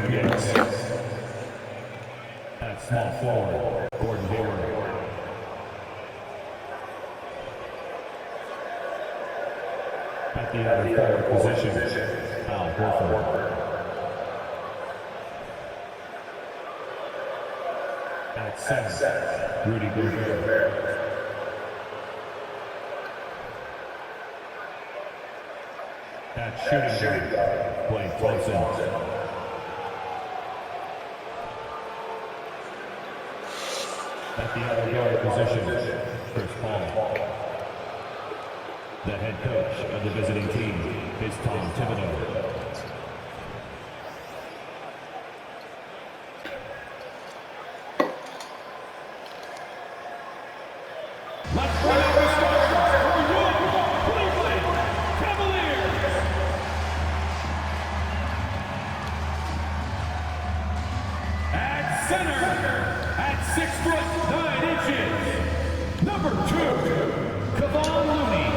Nuggets. At small forward, Gordon Hayward. At the other forward position, Al Horford. At center, Rudy Gobert. At shooting guard, Blake Thompson. At the other guard position, Chris Paul. The head coach of the visiting team is Tom Thibodeau. Let's bring out the starters for your Cleveland Cavaliers. At center, at 6'9", number 2, Kevon Looney.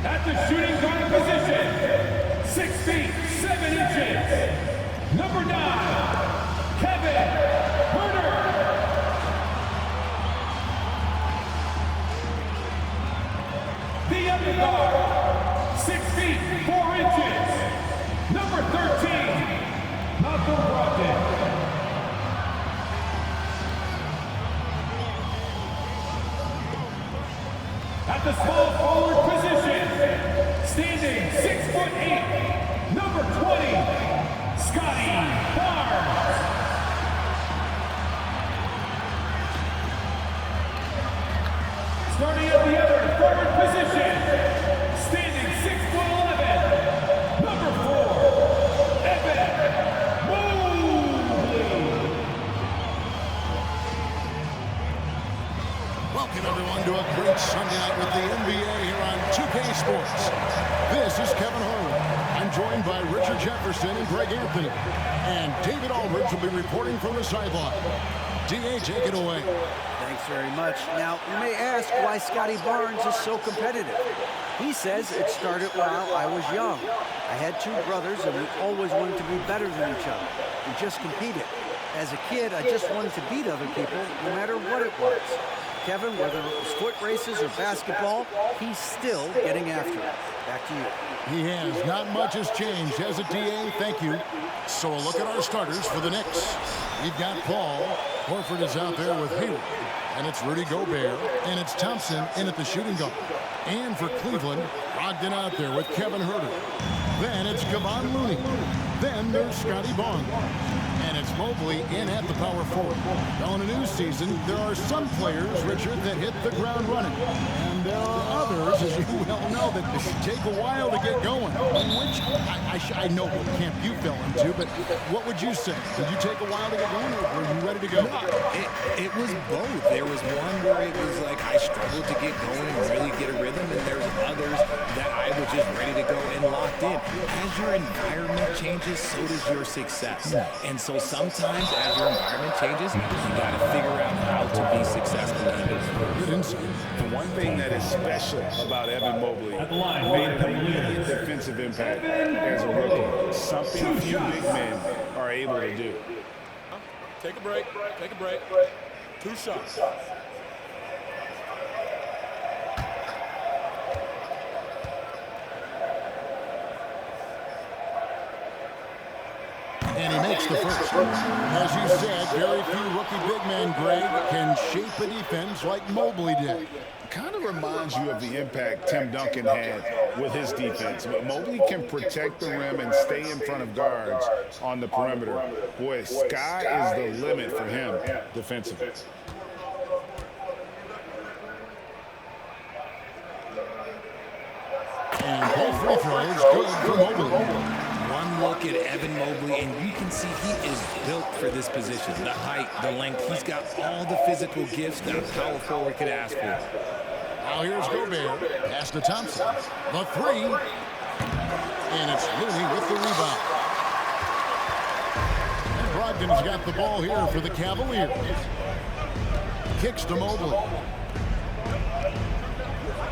At the shooting guard position, 6 feet 7 inches, number 9, Kevin Huerter. The other guard, 6 feet 4 inches, number 13, Malcolm Brogdon. At the small forward position, standing 6'8", number 20, Scotty Barnes. Starting at the other forward position, standing 6'11", number 4, Evan Mobley. Welcome everyone to a great Sunday night with the NBA here on 2K Sports. This is Kevin Harlan. I'm joined by Richard Jefferson and Greg Anthony. And David Aldridge will be reporting from the sideline. D.A., take it away. Thanks very much. Now, you may ask why Scotty Barnes is so competitive. He says it started while I was young. I had 2 brothers, and we always wanted to be better than each other. We just competed. As a kid, I just wanted to beat other people, no matter what it was. Kevin, whether it was foot races or basketball, he's still getting after it. Back to you. He has. Not much has changed, has it, D.A.? Thank you. So a look at our starters for the Knicks. We've got Paul. Horford is out there with Hayward. And it's Rudy Gobert. And it's Thompson in at the shooting guard. And for Cleveland, Brogdon out there with Kevin Huerter. Then it's Kevon Looney. Then there's Scotty Barnes. And it's Mobley in at the power forward. Now in a new season, there are some players, Richard, that hit the ground running. And there are others, as you well know, that take a while to get going. Which, I know what camp you fell into, but what would you say? Did you take a while to get going, or were you ready to go? No, it was both. There was one where it was like I struggled to get going and really get a rhythm, and there's others that I was just ready to go and locked in. As your environment changes, so does your success. And so sometimes as your environment changes, you got to figure out how to be successful in it. Good insight. The one thing that is special about Evan Mobley made an immediate defensive impact as a rookie. Something few big men are able to do. Take a break. Take a break. 2 shots. And he makes the first. As you said, very few rookie big men, Greg, can shape a defense like Mobley did. Kind of reminds you of the impact Tim Duncan had with his defense. But Mobley can protect the rim and stay in front of guards on the perimeter. Boy, sky is the limit for him defensively. And both free throws good for Mobley. One look at Evan Mobley, and you can see he is built for this position. The height, the length, he's got all the physical gifts that a power forward could ask for. Now here's Gobert. Pass to Thompson. The 3. And it's Looney with the rebound. And Brogdon's got the ball here for the Cavaliers. Kicks to Mobley.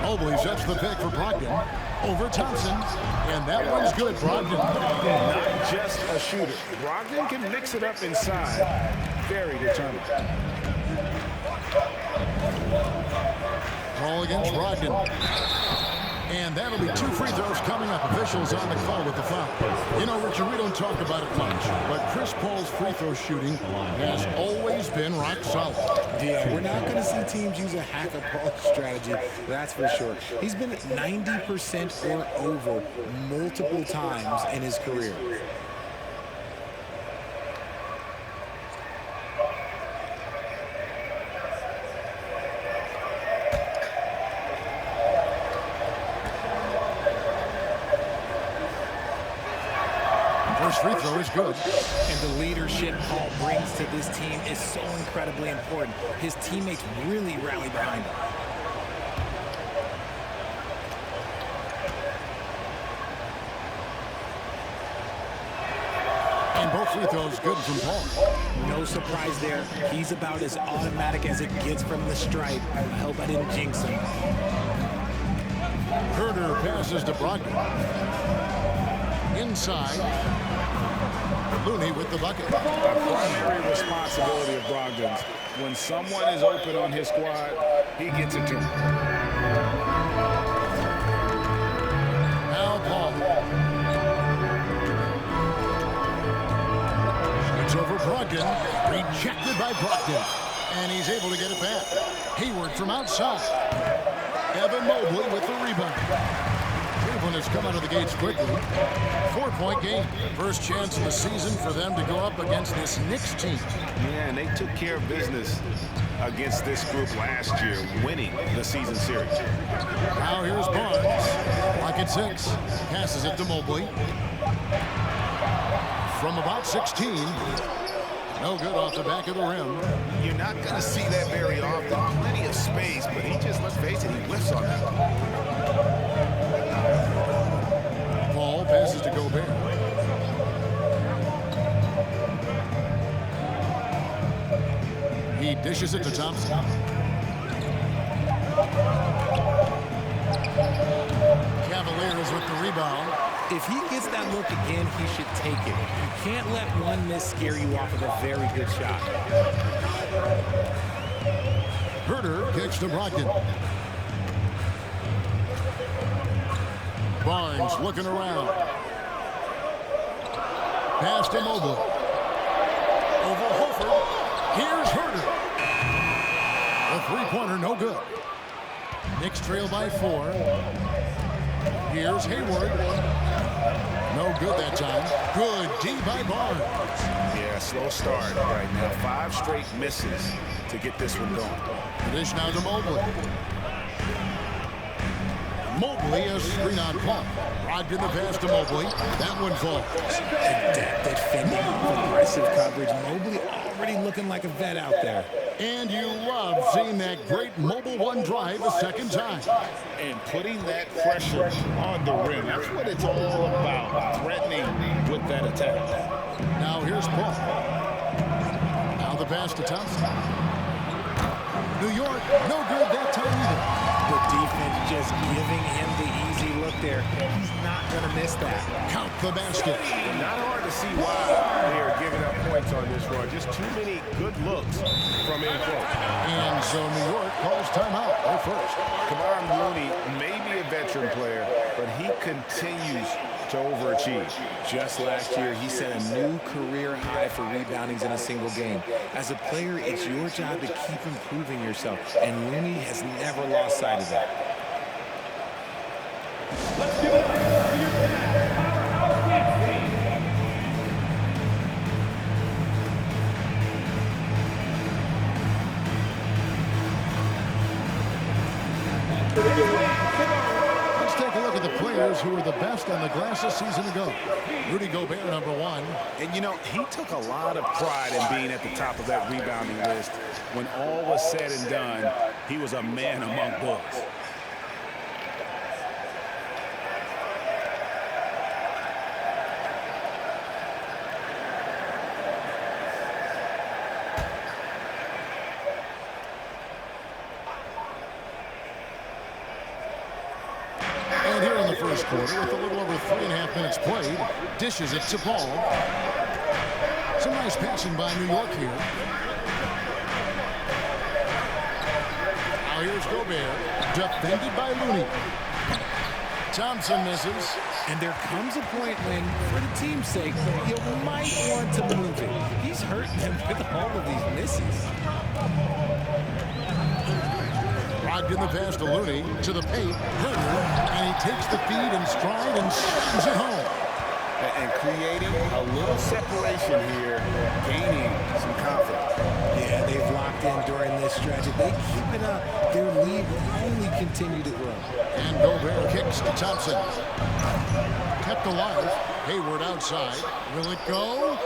Mobley sets the pick for Brogdon. Over Thompson. And that one's good, Brogdon. Not just a shooter. Brogdon can mix it up inside. Very determined. Ball against Brogdon. And that'll be 2 free throws coming up. Officials on the call with the foul. You know, Richard, we don't talk about it much, but Chris Paul's free throw shooting has always been rock solid. Yeah, we're not going to see teams use a hack-a-Paul strategy, that's for sure. He's been at 90% or over multiple times in his career. First free throw is good. And the leadership Paul brings to this team is so incredibly important. His teammates really rally behind him. And both free throws good from Paul. No surprise there. He's about as automatic as it gets from the stripe. I hope I didn't jinx him. Herder passes to Brogdon. Inside. Looney with the bucket. A primary responsibility of Brogdon's. When someone is open on his squad, he gets it to him. Now Paul. It's over Brogdon. Rejected by Brogdon. And he's able to get it back. Hayward from outside. Evan Mobley with the rebound. Cleveland has come out of the gates quickly. 4-point game. First chance of the season for them to go up against this Knicks team. Yeah, and they took care of business against this group last year, winning the season series. Now here's Barnes. Lock at 6. Passes it to Mobley. From about 16. No good off the back of the rim. You're not going to see that very often. Plenty of space, but he just, let's face it, he whiffs on that one. Paul passes to Gobert. He dishes it to Thompson. Cavaliers with the rebound. If he gets that look again, he should take it. You can't let one miss scare you off of a very good shot. Herder kicks to Brogdon. Barnes looking around. Pass to Mobley. Over Horford. Here's Herder. The three-pointer, no good. Knicks trail by 4. Here's Hayward. No good that time. Good D by Barnes. Yeah, slow start right now. 5 straight misses to get this one going. Dish now to Mobley. Mobley a screen on Paul. Brogdon the pass to Mobley. That one falls. Adept at fending off aggressive coverage. Mobley already looking like a vet out there. And you love seeing that great mobile one drive a second time. And putting that pressure on the rim. That's what it's all about. Threatening with that attack. Now here's Paul. Now the pass to Thompson. New York, no good that time either. The defense just giving him the easy look there. He's not going to miss that. Count the basket. Not hard to see why they are giving up points on this run. Just too many good looks from in close. And so New York calls timeout. They're first. Kevon Looney may be a veteran player, but he continues to overachieve. Just last year, he set a new career high for reboundings in a single game. As a player, it's your job to keep improving yourself, and Looney has never lost sight of that. Let's give it up for your powerhouse dance team. Let's take a look at the players who were the best on the glass a season ago. Rudy Gobert, number 1. And, you know, he took a lot of pride in being at the top of that rebounding list. When all was said and done, he was a man among bulls. first quarter with a little over 3.5 minutes played. Dishes it to Paul. Some nice passing by New York here. Now here's Gobert, defended by Looney. Thompson misses. And there comes a point when, for the team's sake, you might want to move it. He's hurting them with all of these misses. Brogdon the pass to Looney, to the paint, and he takes the feed in stride and slams it home. And creating a little separation here, gaining some confidence. Yeah, they've locked in during this stretch. If they keep it up, their lead will only continue to grow. And Gobert kicks to Thompson. Kept alive. Hayward outside. Will it go?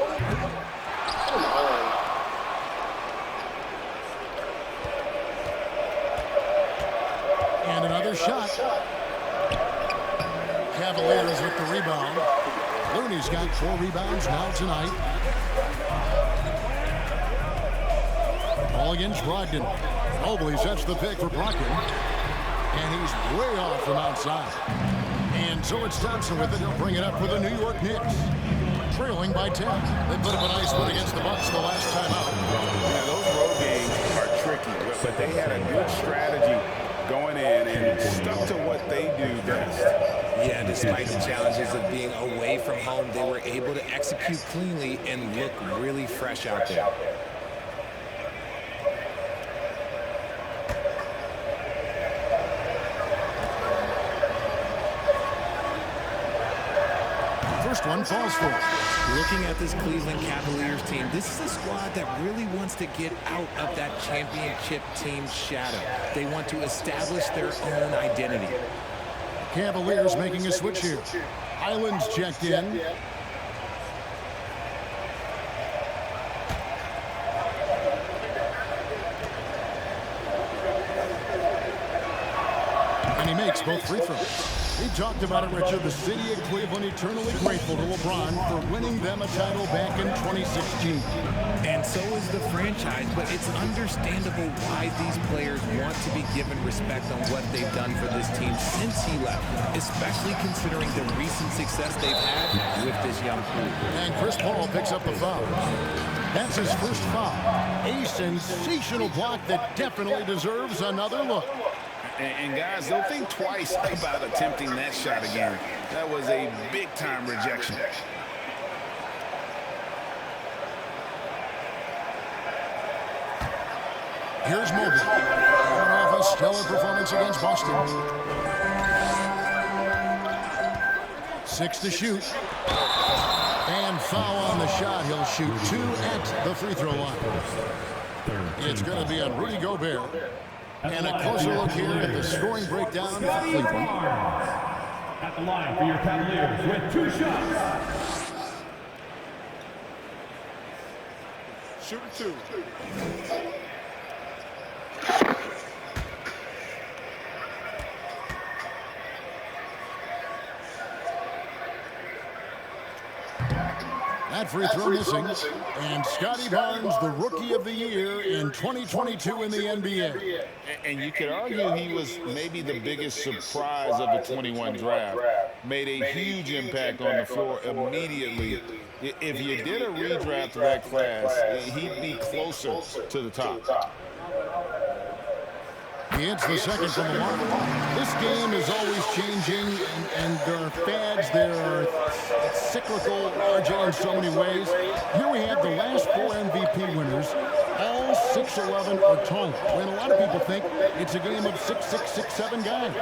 And another shot. Cavaliers with the rebound. Looney's got 4 rebounds now tonight. Ball against Brogdon. Mobley sets the pick for Brogdon. And he's way off from outside. And so it's Thompson with it. He'll bring it up for the New York Knicks. Trailing by 10. They put up a nice one against the Bucks the last time out. Yeah, those road games are tricky, but they had a good strategy going in and stuck to what they do best. Yeah, despite the challenges of being away from home, they were able to execute cleanly and look really fresh out there. First one falls for it. Looking at this Cleveland Cavaliers team, this is a squad that really wants to get out of that championship team's shadow. They want to establish their own identity. Cavaliers making a switch here. Highland's checked in. And he makes both free throws. We talked about it, Richard. The city of Cleveland eternally grateful to LeBron for winning them a title back in 2016. And so is the franchise, but it's understandable why these players want to be given respect on what they've done for this team since he left, especially considering the recent success they've had with this young crew. And Chris Paul picks up the foul. That's his first foul. A sensational block that definitely deserves another look. And guys, don't think twice about attempting that shot again. That was a big-time rejection. Here's Mobley. Coming off a stellar performance against Boston. 6 to shoot. And foul on the shot. He'll shoot 2 at the free throw line. It's going to be on Rudy Gobert. And a closer look here at the scoring breakdown for Cleveland. At the line for your Cavaliers with 2 shots. Shooting 2. That free throw missing. And Scotty Barnes, the Rookie of the Year in 2022 in the NBA. And you could argue he was maybe the biggest surprise of the 21 draft. Made a huge impact on the floor immediately. If you did a redraft of that class, he'd be closer to the top. He hits the second from the line. This game is always changing, and there are fads, there are cyclical, RJ, in so many ways. Here we have the last 4 MVP winners, all 6'11" or taller. When a lot of people think it's a game of 6'6", 6'7" guys.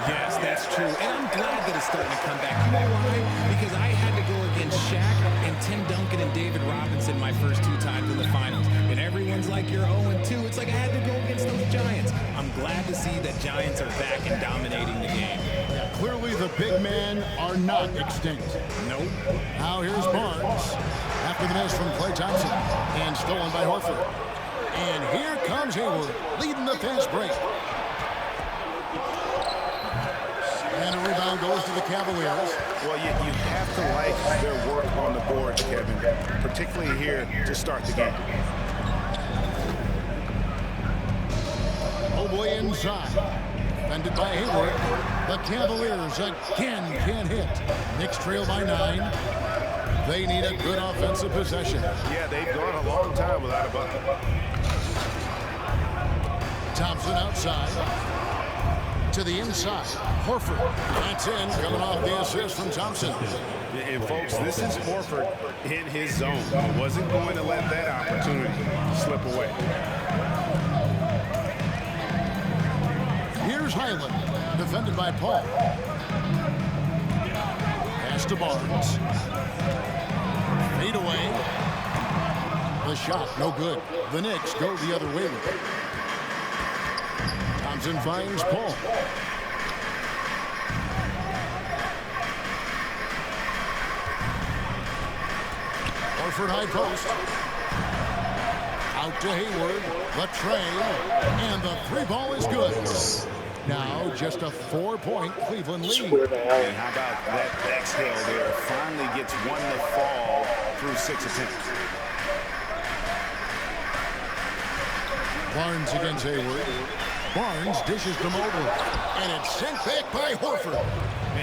Yes, that's true. And I'm glad that it's starting to come back. You know why? Because I had to go against Shaq and Tim Duncan and David Robinson my first 2 times in the finals. And everyone's like, you're 0-2. It's like I had to go against those Giants. I'm glad to see that Giants are back and dominating the game. Clearly the big men are not extinct. Nope. Now here's Barnes. After the miss from Klay Thompson. And stolen by Horford. And here comes Hayward, leading the fast break. And a rebound goes to the Cavaliers. Well, you have to like their work on the boards, Kevin, particularly here to start the game. Mobley inside. Defended by Hayward. The Cavaliers again can't hit. Knicks trail by 9. They need a good offensive possession. Yeah, they've gone a long time without a bucket. Thompson outside. To the inside. Horford. That's in, coming off the assist from Thompson. And folks, this is Horford in his zone. Wasn't going to let that opportunity slip away. Here's Highland, defended by Paul. Pass to Barnes. Fade away. The shot, no good. The Knicks go the other way with it. Thompson finds Paul. Horford high post. Out to Hayward. The tray. And the three ball is good. Now just a 4-point Cleveland lead. And how about that exhale there? Finally gets one to fall through 6 attempts. Barnes against Hayward. Barnes dishes to Mobley. And it's sent back by Horford.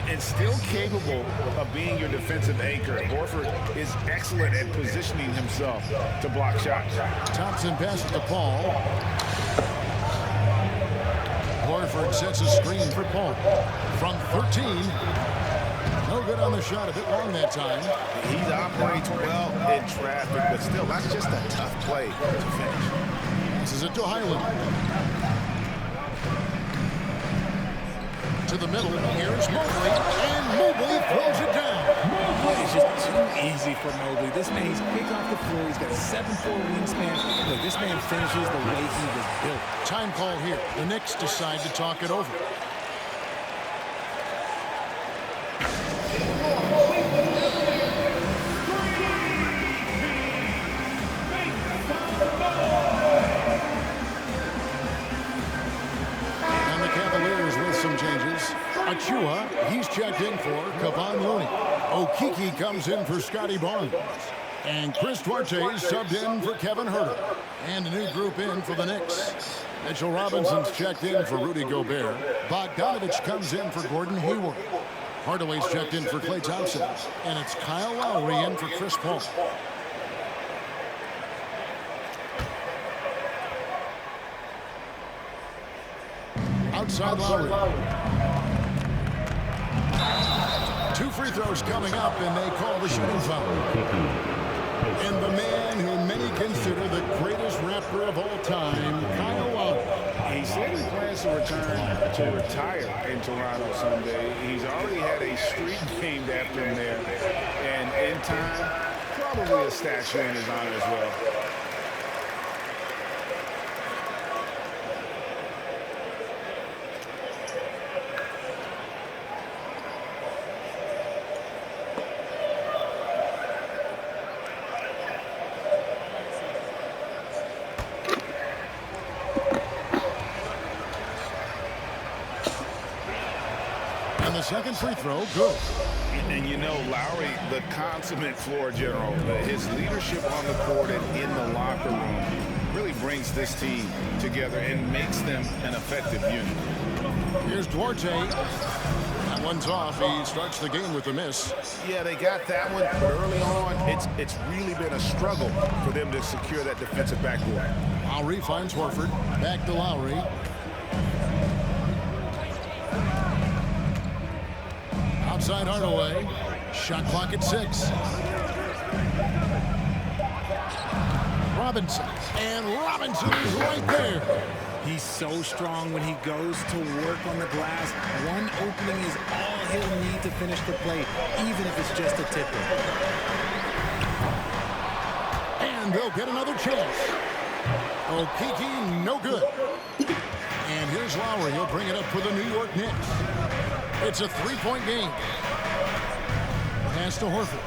And still capable of being your defensive anchor. Horford is excellent at positioning himself to block shots. Thompson passes to Paul. Horford sets a screen for Paul. From 13. No good on the shot. A bit long that time. He operates well in traffic, but still, that's just a tough play to finish. This is it to Highland. To the middle. Here's Mobley. And Mobley throws it down. It's just too easy for Mobley. This man, he's quick off the floor. He's got a 7'4" wingspan. Look, this man finishes the way he was built. Time call here. The Knicks decide to talk it over. And the Cavaliers with some changes. Achua, he's checked in for Kevon Looney. Okeke comes in for Scotty Barnes. And Chris Duarte subbed in for Kevin Huerter. And a new group in for the Knicks. Mitchell Robinson's checked in for Rudy Gobert. Bogdanovich comes in for Gordon Hayward. Hardaway's checked in for Klay Thompson. And it's Kyle Lowry in for Chris Paul. Outside Lowry. 2 free throws coming up, and they call the shooting foul. And the man who many consider the greatest Raptor of all time, Kyle Lowry. He said he plans to return to retire in Toronto someday. He's already had a streak named after him there. And in time, probably a statue in his honor as well. And the second free throw, good. And you know, Lowry, the consummate floor general, his leadership on the court and in the locker room really brings this team together and makes them an effective unit. Here's Duarte. That one's off. He starts the game with a miss. Yeah, they got that one early on. It's really been a struggle for them to secure that defensive backboard. Lowry finds Horford. Back to Lowry. Outside Hardaway. Shot clock at 6. Robinson. And Robinson is right there. He's so strong when he goes to work on the glass. One opening is all he'll need to finish the play, even if it's just a tip-in. And they'll get another chance. Okeke, no good. And here's Lowry. He'll bring it up for the New York Knicks. It's a 3-point game. Pass to Horford.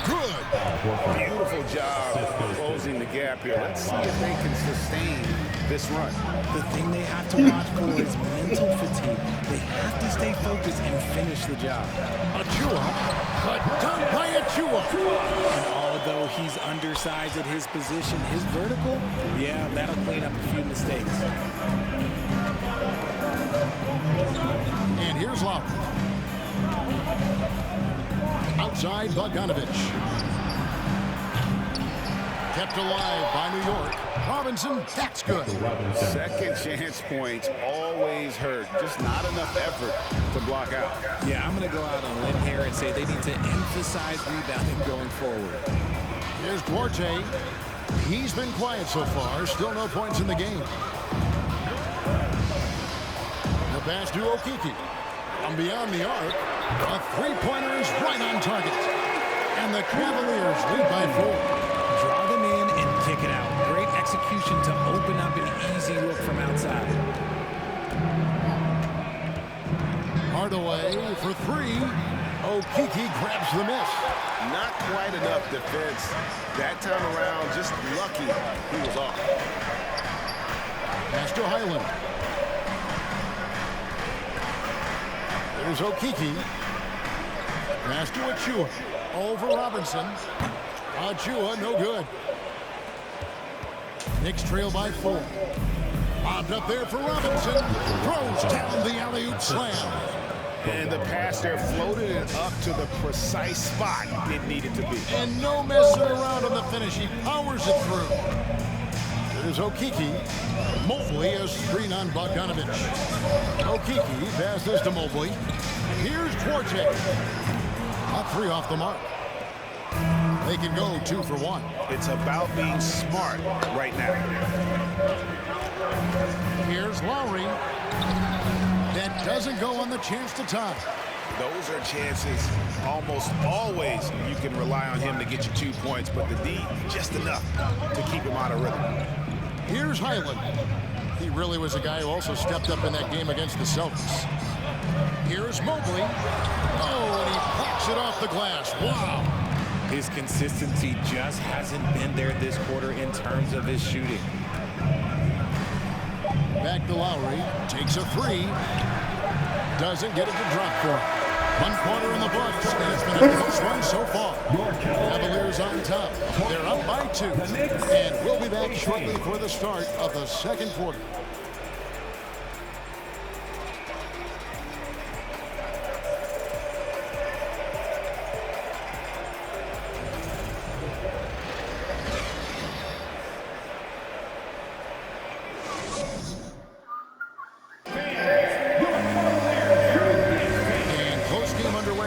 Good. Beautiful job closing the gap here. Let's see if they can sustain this run. The thing they have to watch for is mental fatigue. They have to stay focused and finish the job. Achua. But done by Achua. And although he's undersized at his position, his vertical, yeah, that'll clean up a few mistakes. outside Bogdanovich. Kept alive by New York. Robinson, that's good. Second chance points always hurt. Just not enough effort to block out. Yeah, I'm going to go out on a limb here and say they need to emphasize rebounding going forward. Here's Duarte. He's been quiet so far. Still no points in the game. The pass to Okiki. From beyond the arc, a three-pointer is right on target. And the Cavaliers lead by 4. Draw them in and kick it out. Great execution to open up an easy look from outside. Hardaway for 3. Okiki grabs the miss. Not quite enough defense. That time around, just lucky he was off. Pass to Highland. There's Okiki. Pass to Achua. Over Robinson. Achua, no good. Knicks trail by 4. Bobbed up there for Robinson. Throws down the alley-oop slam. And the pass there floated it up to the precise spot it needed to be. And no messing around on the finish. He powers it through. There's Okiki. Mobley a screen on Bogdanovich. Okiki passes to Mobley. Here's Duarte. A 3 off the mark. They can go 2 for 1. It's about being smart right now. Here's Lowry. That doesn't go on the chance to tie. Those are chances. Almost always you can rely on him to get you 2 points, but the D, just enough to keep him out of rhythm. Here's Highland. He really was a guy who also stepped up in that game against the Celtics. Here's Mobley. Oh, and he pops it off the glass. Wow. His consistency just hasn't been there this quarter in terms of his shooting. Back to Lowry. Takes a 3. Doesn't get it to drop for him. 1 quarter in the books, and it's been a close run so far. Cavaliers on top. They're up by 2. And we'll be back shortly for the start of the second quarter.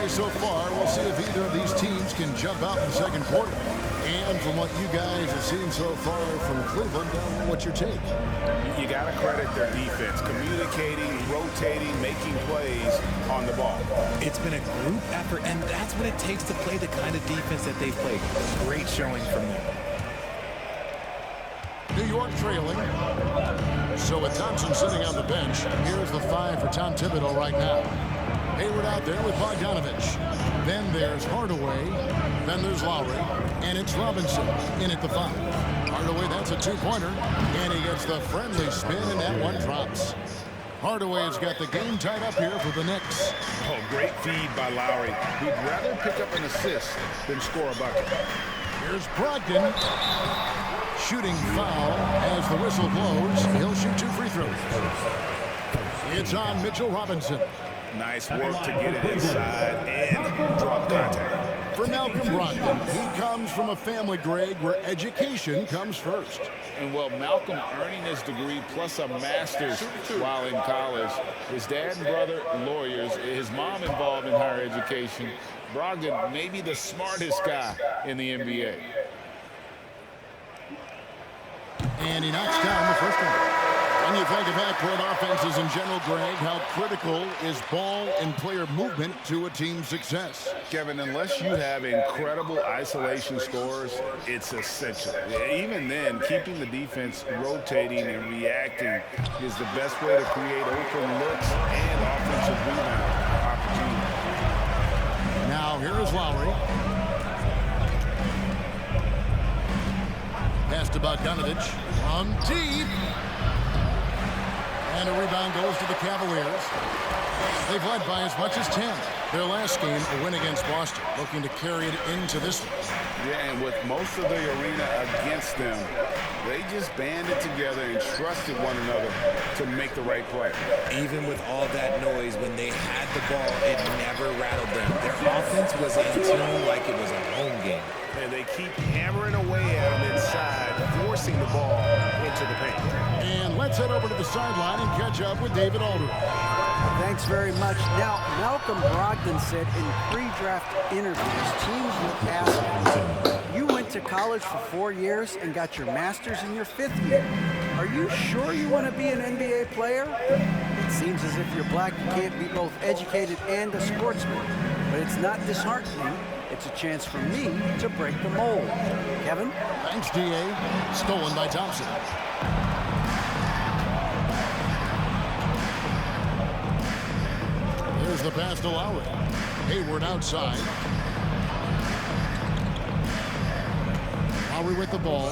So far, we'll see if either of these teams can jump out in the second quarter. And from what you guys have seen so far from Cleveland, what's your take? You got to credit their defense, communicating, rotating, making plays on the ball. It's been a group effort, and that's what it takes to play the kind of defense that they play. Great showing from them. New York trailing. So with Thompson sitting on the bench, here's the 5 for Tom Thibodeau right now. Hayward out there with Bogdanovich. Then there's Hardaway. Then there's Lowry. And it's Robinson in at the 5. Hardaway, that's a 2-pointer. And he gets the friendly spin, and that one drops. Hardaway has got the game tied up here for the Knicks. Oh, great feed by Lowry. He'd rather pick up an assist than score a bucket. Here's Brogdon. Shooting foul as the whistle blows. He'll shoot 2 free throws. It's on Mitchell Robinson. Nice work to get it inside and draw the contact. For Malcolm Brogdon, he comes from a family, Greg, where education comes first. And well, Malcolm earning his degree plus a master's while in college. His dad and brother, lawyers. His mom involved in higher education. Brogdon, maybe the smartest guy in the NBA. And he knocks down the first one. When you think of half-court offenses in general, Greg, how critical is ball and player movement to a team's success? Kevin, unless you have incredible isolation scores, it's essential. Even then, keeping the defense rotating and reacting is the best way to create open looks and offensive rebound opportunities. Now, here is Lowry. Pass to Bogdanovich. From deep. And a rebound goes to the Cavaliers. They've led by as much as 10. Their last game, a win against Boston, looking to carry it into this one. Yeah, and with most of the arena against them, they just banded together and trusted one another to make the right play. Even with all that noise, when they had the ball, it never rattled them. Their offense was in tune like it was a home game. And they keep hammering away at them inside, forcing the ball into the paint. And let's head over to the sideline and catch up with David Aldridge. Thanks very much. Now, Malcolm Brogdon said in pre-draft interviews, teams will ask, you went to college for 4 years and got your master's in your 5th year. Are you sure you want to be an NBA player? It seems as if you're black, you can't be both educated and a sportsman. But it's not disheartening. It's a chance for me to break the mold. Kevin? Thanks, D.A. Stolen by Thompson. Here's the pass to Lowry. Hayward outside. Lowry with the ball.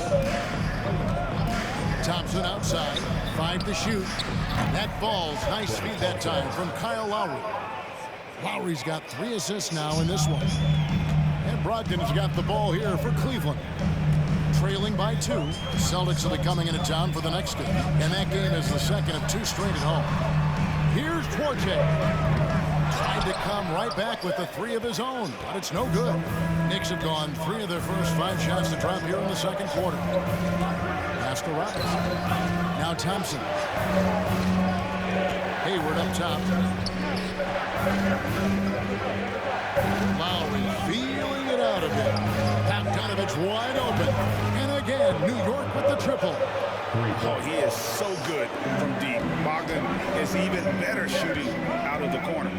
Thompson outside. 5 to shoot. That falls. Nice feed that time from Kyle Lowry. Lowry's got 3 assists now in this one. And Brogdon has got the ball here for Cleveland. Trailing by 2. The Celtics will be coming into town for the next game. And that game is the second of 2 straight at home. Here's Duarte. Tried to come right back with the 3 of his own, but it's no good. Knicks have gone 3 of their first 5 shots to drop here in the second quarter. Pass to Robinson. Now Thompson. Hayward up top. Lowry feeling it out of him. Bogdanovich wide open. And again, New York with the triple. Oh, he is so good from deep. Bogdan is even better shooting out of the corner.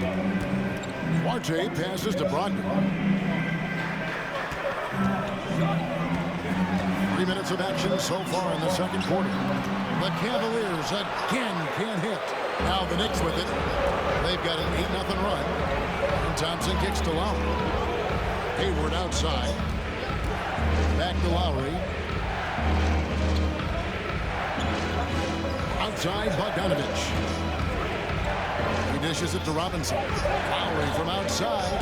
Duarte passes to Brogdon. 3 minutes of action so far in the second quarter. The Cavaliers again can't hit. Now the Knicks with it. They've got an 8-0 run. And Thompson kicks to Lowry. Hayward outside. Back to Lowry. Outside Bogdanovich. He dishes it to Robinson. Lowry from outside.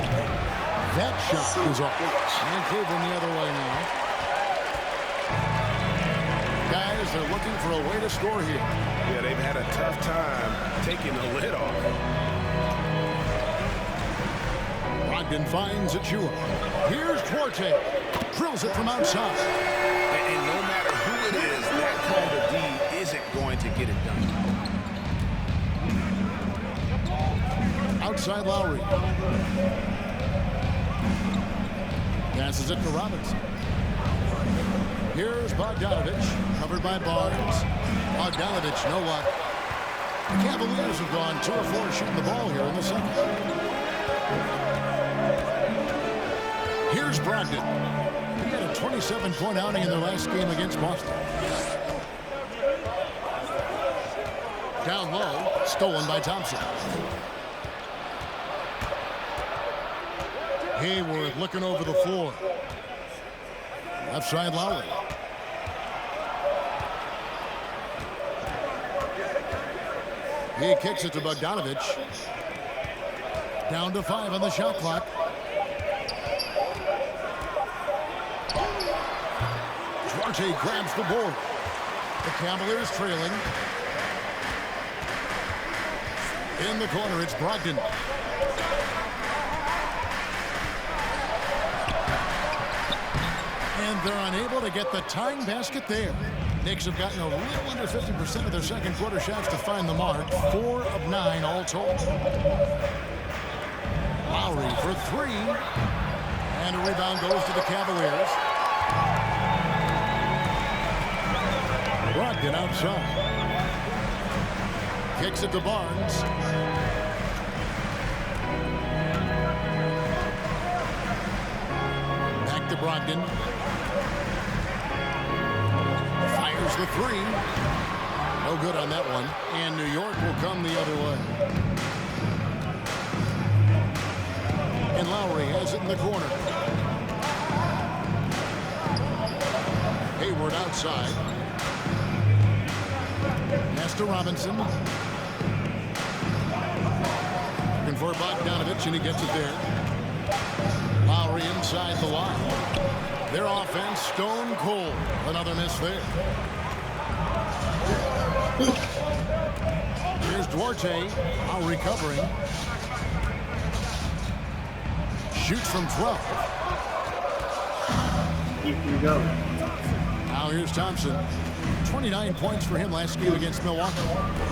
That shot is off. And Cleveland the other way now. Guys, they're looking for a way to score here. Yeah, they've had a tough time taking the lid off. Brogdon finds Achua. Here's Duarte. Drills it from outside. And no matter who it is, that call to D isn't going to get it done. Outside Lowry. Passes it to Robinson. Here's Bogdanovich, covered by Barnes. Bogdanovich, no luck. The Cavaliers have gone 2 of 4 shooting the ball here in the second. Here's Brogdon. He had a 27-point outing in their last game against Boston. Down low, stolen by Thompson. Hayward looking over the floor. Left side Lowry. He kicks it to Bogdanovich. Down to 5 on the shot clock. Duarte grabs the board. The Cavaliers trailing. In the corner, it's Brogdon. And they're unable to get the tying basket there. Knicks have gotten a little under 50% of their second quarter shots to find the mark. 4 of 9 all told. Lowry for 3. And a rebound goes to the Cavaliers. Brogdon outside. Kicks it to Barnes. Back to Brogdon. Fires the 3. No good on that one. And New York will come the other way. And Lowry has it in the corner. Hayward outside. Pass to Robinson. Looking for Bogdanovich, and he gets it there. Lowry inside the line. Their offense stone cold. Another miss there. Here's Duarte. Now recovering. Shoots from 12. Here we go. Now here's Thompson. 29 points for him last game against Milwaukee.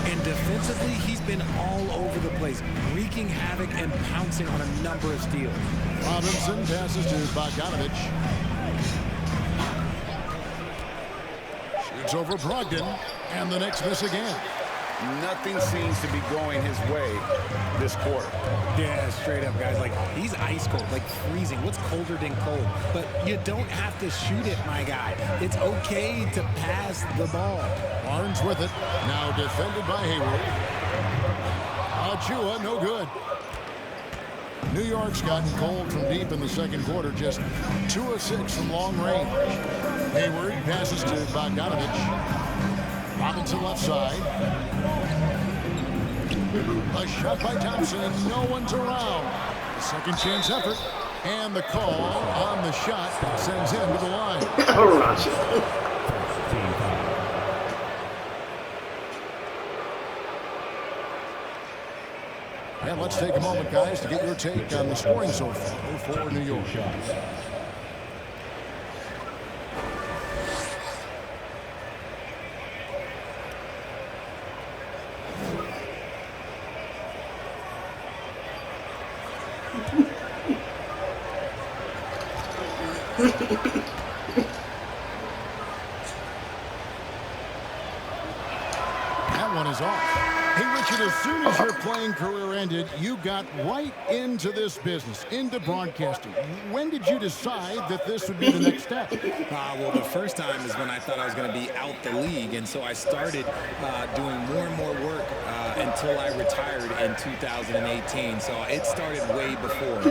And defensively, he's been all over the place, wreaking havoc and pouncing on a number of steals. Robinson passes to Bogdanovich. Shoots over Brogdon, and the Knicks miss again. Nothing seems to be going his way this quarter. Yeah, straight up, guys. Like, he's ice cold, like freezing. What's colder than cold? But you don't have to shoot it, my guy. It's okay to pass the ball. Barnes with it. Now defended by Hayward. Achua, no good. New York's gotten cold from deep in the second quarter. Just 2 of 6 from long range. Hayward passes to Bogdanovich. Robinson left side. A shot by Thompson, and no one's around. Second chance effort, and the call on the shot sends him to the line. And let's take a moment, guys, to get your take on the scoring so far for New York. That one is off. Hey, Richard, as soon as your playing career ended, you got right into this business, into broadcasting. When did you decide that this would be the next step? Well, the first time is when I thought I was going to be out the league, and so I started doing more and more work until I retired in 2018. So it started way before I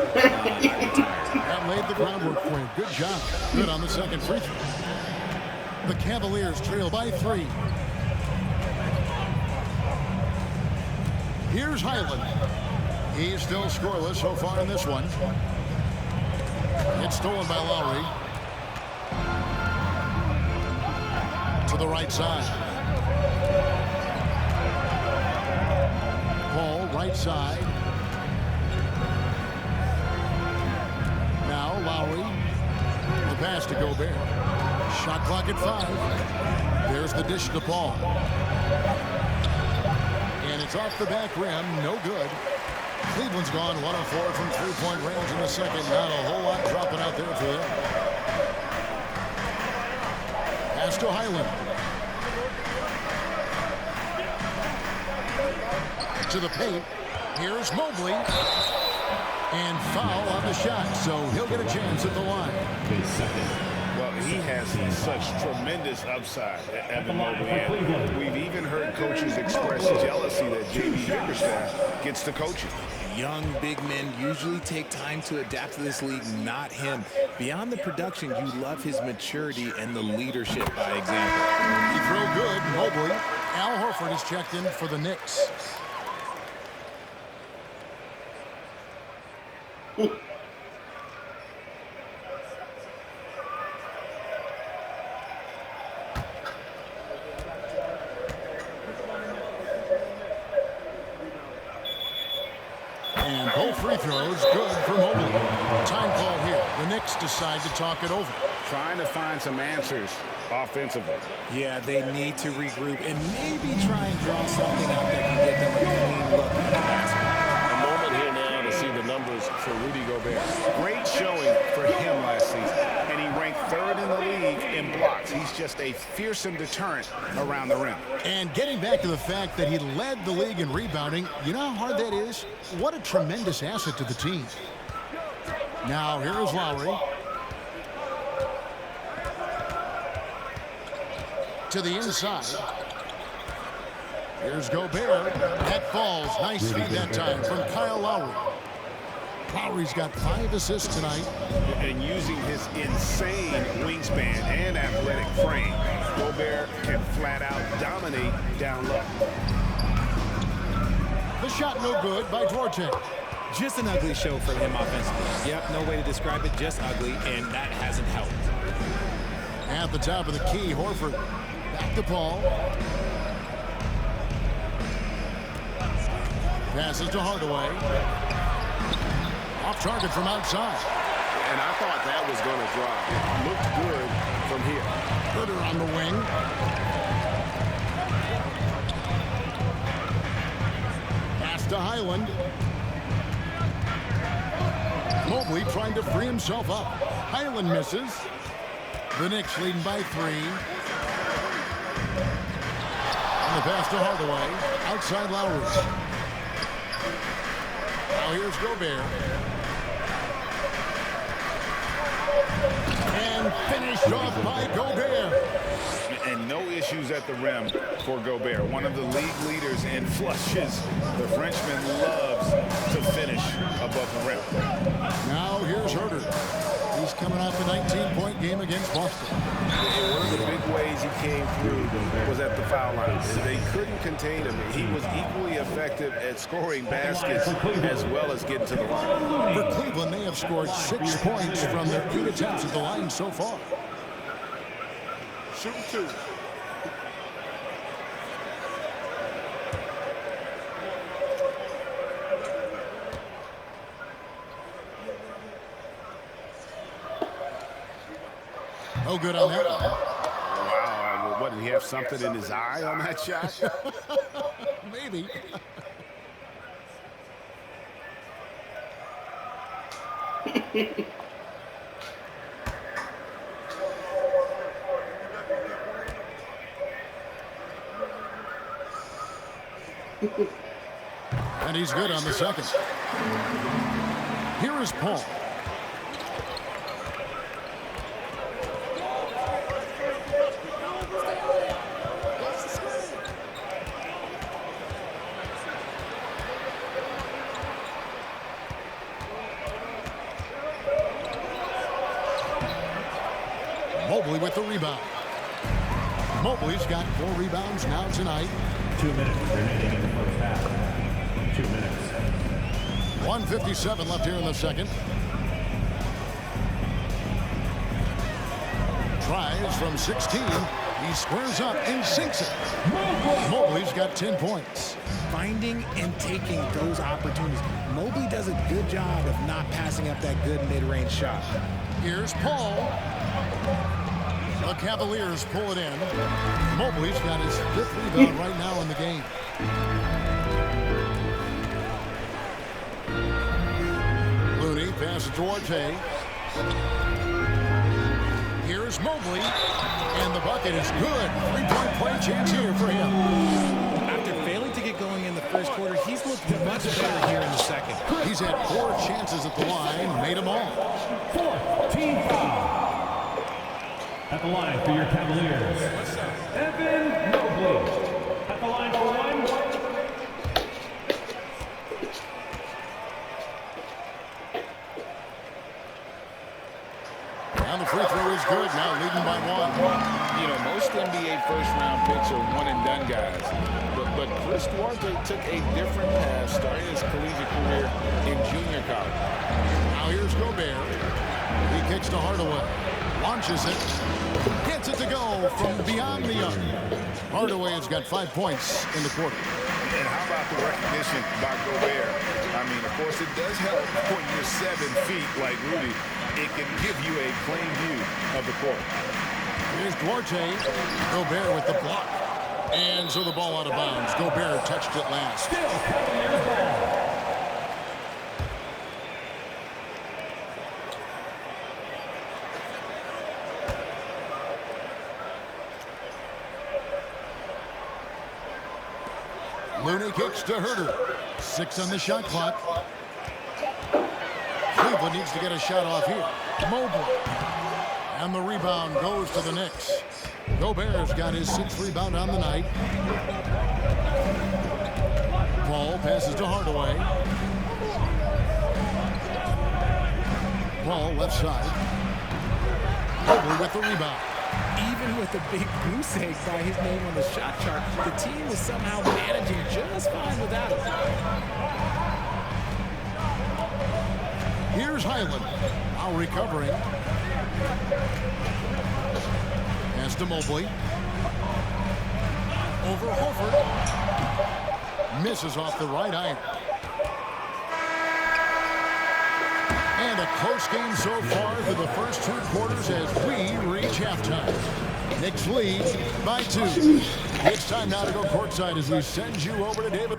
retired. That laid the groundwork for you. Good job. Good on the second free throw. The Cavaliers trail by 3. Here's Highland. He's still scoreless so far in this one. It's stolen by Lowry. To the right side. Paul, right side. Now Lowry. The pass to Gobert. Shot clock at 5. There's the dish to Paul. And it's off the back rim. No good. Cleveland's gone 1 of 4 from three-point range in the second. Not a whole lot dropping out there for them. Pass to Highland. To the paint. Here's Mobley. And foul on the shot, so he'll get a chance at the line. Well, he has such tremendous upside, Evan Mobley. And we've even heard coaches express jealousy that J.B. Bickerstaff gets to coaching. Young big men usually take time to adapt to this league, not him. Beyond the production, you love his maturity and the leadership by example. He throw good, Mobley. Al Horford is checked in for the Knicks. And both free throws good for Mobley. Time call here. The Knicks decide to talk it over. Trying to find some answers offensively. Yeah, they need to regroup and maybe try and draw something out that can get them a clean look at the basket. A moment here now to see the numbers for Rudy Gobert. Great showing for him last season. And he ranked 3rd in the league in blocks. He's just a fearsome deterrent around the rim. And getting back to the fact that he led the league in rebounding, you know how hard that is? What a tremendous asset to the team. Now, here is Lowry. To the inside. Here's Gobert. That falls. Nice feed that time from Kyle Lowry. Lowry's got 5 assists tonight. And using his insane wingspan and athletic frame, Gobert can flat out dominate down low. The shot no good by Duarte. Just an ugly show for him offensively. Yep, no way to describe it, just ugly, and that hasn't helped. At the top of the key, Horford. Back to Paul. Passes to Hardaway. Off target from outside. And I thought that was going to drop. It looked good from here. Herter on the wing. Pass to Highland. Mobley trying to free himself up. Highland misses. The Knicks leading by 3. And the pass to Hardaway. Outside Lowry. Now here's Gobert. And finished off by Gobert. And no issues at the rim for Gobert. One of the league leaders in flushes. The Frenchman loves to finish above the rim. Now here's Herter. He's coming off a 19-point game against Boston. And one of the big ways he came through was at the foul line. They couldn't contain him. He was equally effective at scoring baskets as well as getting to the line. For Cleveland, they have scored 6 points from their 8 attempts at the line so far. Shooting 2. No good on that one. Wow. What, did he have something in his eye on that shot? Maybe. And he's good on the second. Here is Paul. Mobley with the rebound. Mobley's got 4 rebounds now tonight. 2 minutes remaining in the first half. 2 minutes. 1:57 left here in the second. Tries from 16. He squares up and sinks it. Mobley's got 10 points. Finding and taking those opportunities. Mobley does a good job of not passing up that good mid-range shot. Here's Paul. The Cavaliers pull it in. Mobley's got his 5th rebound right now in the game. Looney passes to Arte. Here's Mobley. And the bucket is good. 3-point play chance here for him. After failing to get going in the first quarter, he's looked much better here in the second. He's had 4 chances at the line, made them all. 4th team foul. At the line for your Cavaliers, Evan Mobley. At the line for 1. And the free throw is good, now leading by 1. You know, most NBA first-round picks are one-and-done guys. But Chris Duarte took a different path starting his collegiate career in junior college. Now here's Gobert. He kicks to Hardaway. Launches it. Gets it to go from beyond the arc. Hardaway has got 5 points in the quarter. And how about the recognition by Gobert? I mean, of course, it does help when you're 7 feet like Rudy. It can give you a plain view of the court. Here's Duarte. Gobert with the block. And so the ball out of bounds. Gobert touched it last. Still Cavaliers ball. Looney kicks to Herter. 6 on the shot clock. Cleveland needs to get a shot off here. Mobley. And the rebound goes to the Knicks. Gobert's got his 6th rebound on the night. Paul passes to Hardaway. Paul left side. Mobley with the rebound. Even with a big goose egg by his name on the shot chart, the team is somehow managing just fine without him. Here's Highland. Now recovering. Pass to Mobley. Over Horford. Misses off the right iron. And a close game so far through the first 2 quarters as we reach halftime. Knicks lead by 2. It's time now to go courtside as we send you over to David.